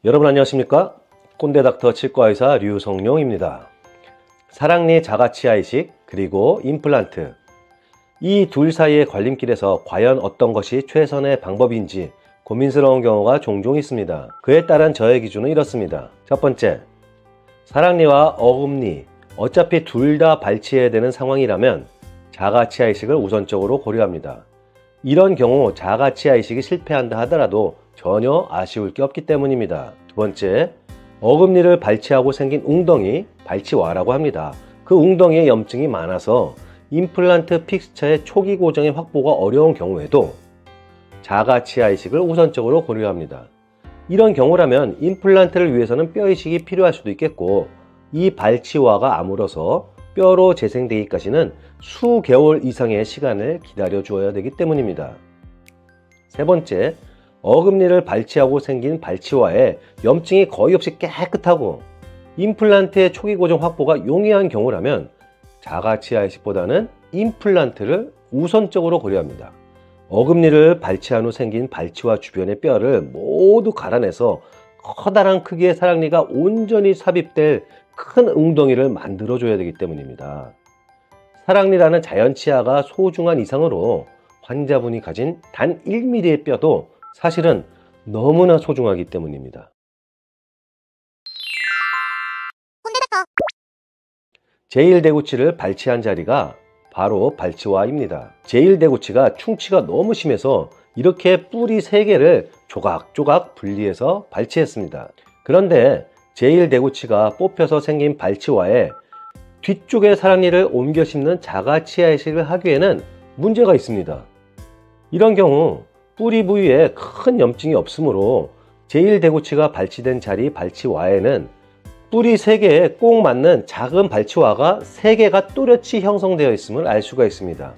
여러분 안녕하십니까? 꼰대닥터 치과의사 류성룡입니다. 사랑니 자가치아 이식 그리고 임플란트, 이 둘 사이의 걸림길에서 과연 어떤 것이 최선의 방법인지 고민스러운 경우가 종종 있습니다. 그에 따른 저의 기준은 이렇습니다. 첫 번째, 사랑니와 어금니 어차피 둘 다 발치해야 되는 상황이라면 자가치아 이식을 우선적으로 고려합니다. 이런 경우 자가치아 이식이 실패한다 하더라도 전혀 아쉬울 게 없기 때문입니다. 두 번째, 어금니를 발치하고 생긴 웅덩이, 발치와라고 합니다. 그 웅덩이에 염증이 많아서 임플란트 픽스처의 초기 고정의 확보가 어려운 경우에도 자가치아 이식을 우선적으로 고려합니다. 이런 경우라면 임플란트를 위해서는 뼈 이식이 필요할 수도 있겠고, 이 발치와가 아물어서 뼈로 재생되기까지는 수개월 이상의 시간을 기다려 주어야 되기 때문입니다. 세 번째, 어금니를 발치하고 생긴 발치와에 염증이 거의 없이 깨끗하고 임플란트의 초기 고정 확보가 용이한 경우라면 자가치아 이식보다는 임플란트를 우선적으로 고려합니다. 어금니를 발치한 후 생긴 발치와 주변의 뼈를 모두 갈아내서 커다란 크기의 사랑니가 온전히 삽입될 큰 웅덩이를 만들어줘야 되기 때문입니다. 사랑니라는 자연치아가 소중한 이상으로 환자분이 가진 단 1mm의 뼈도 사실은 너무나 소중하기 때문입니다. 제1대구치를 발치한 자리가 바로 발치와입니다. 제1대구치가 충치가 너무 심해서 이렇게 뿌리 3개를 조각조각 분리해서 발치했습니다. 그런데 제1대구치가 뽑혀서 생긴 발치와에 뒤쪽의 사랑니를 옮겨 심는 자가치아 이식을 하기에는 문제가 있습니다. 이런 경우 뿌리 부위에 큰 염증이 없으므로 제1대구치가 발치된 자리 발치와에는 뿌리 3개에 꼭 맞는 작은 발치와가 3개가 또렷이 형성되어 있음을 알 수가 있습니다.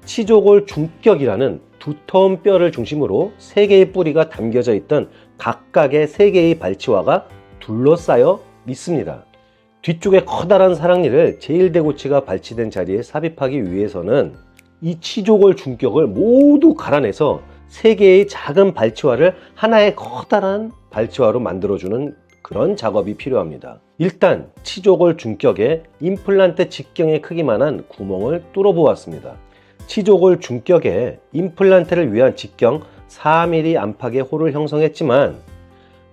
치조골 중격이라는 두터운 뼈를 중심으로 3개의 뿌리가 담겨져 있던 각각의 3개의 발치와가 둘러싸여 있습니다. 뒤쪽에 커다란 사랑니를 제1대구치가 발치된 자리에 삽입하기 위해서는 이 치조골 중격을 모두 갈아내서 3개의 작은 발치와를 하나의 커다란 발치와로 만들어주는 그런 작업이 필요합니다. 일단 치조골 중격에 임플란트 직경의 크기만한 구멍을 뚫어 보았습니다. 치조골 중격에 임플란트를 위한 직경 4mm 안팎의 홀을 형성했지만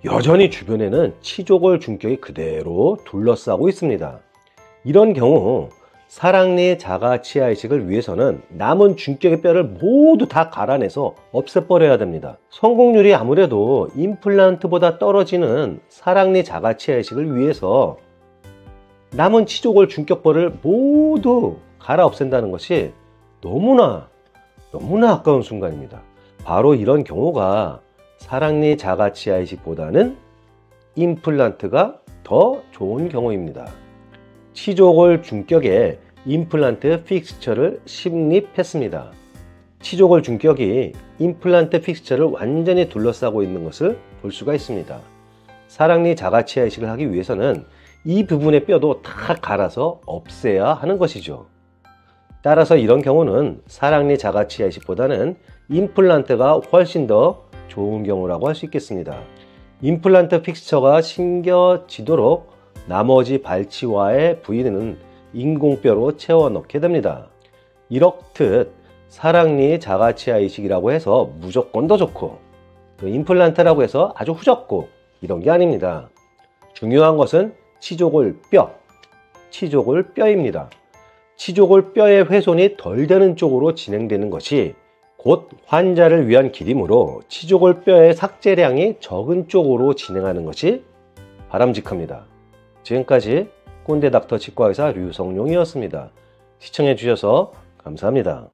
여전히 주변에는 치조골 중격이 그대로 둘러싸고 있습니다. 이런 경우 사랑니 자가치아 이식을 위해서는 남은 중격의 뼈를 모두 다 갈아내서 없애버려야 됩니다. 성공률이 아무래도 임플란트보다 떨어지는 사랑니 자가치아 이식을 위해서 남은 치조골 중격벌을 모두 갈아 없앤다는 것이 너무나 아까운 순간입니다. 바로 이런 경우가 사랑니 자가치아 이식보다는 임플란트가 더 좋은 경우입니다. 치조골 중격에 임플란트 픽스처를 심립했습니다. 치조골 중격이 임플란트 픽스처를 완전히 둘러싸고 있는 것을 볼 수가 있습니다. 사랑니 자가치아 이식을 하기 위해서는 이 부분의 뼈도 다 갈아서 없애야 하는 것이죠. 따라서 이런 경우는 사랑니 자가치아 이식보다는 임플란트가 훨씬 더 좋은 경우라고 할 수 있겠습니다. 임플란트 픽스처가 심겨지도록 나머지 발치와의 부위는 인공뼈로 채워 넣게 됩니다. 이렇듯 사랑니 자가치아 이식이라고 해서 무조건 더 좋고 또 임플란트라고 해서 아주 후졌고 이런 게 아닙니다. 중요한 것은 치조골 뼈입니다. 치조골 뼈의 훼손이 덜 되는 쪽으로 진행되는 것이 곧 환자를 위한 길이므로 치조골 뼈의 삭제량이 적은 쪽으로 진행하는 것이 바람직합니다. 지금까지 꼰대닥터 치과의사 류성룡이었습니다. 시청해 주셔서 감사합니다.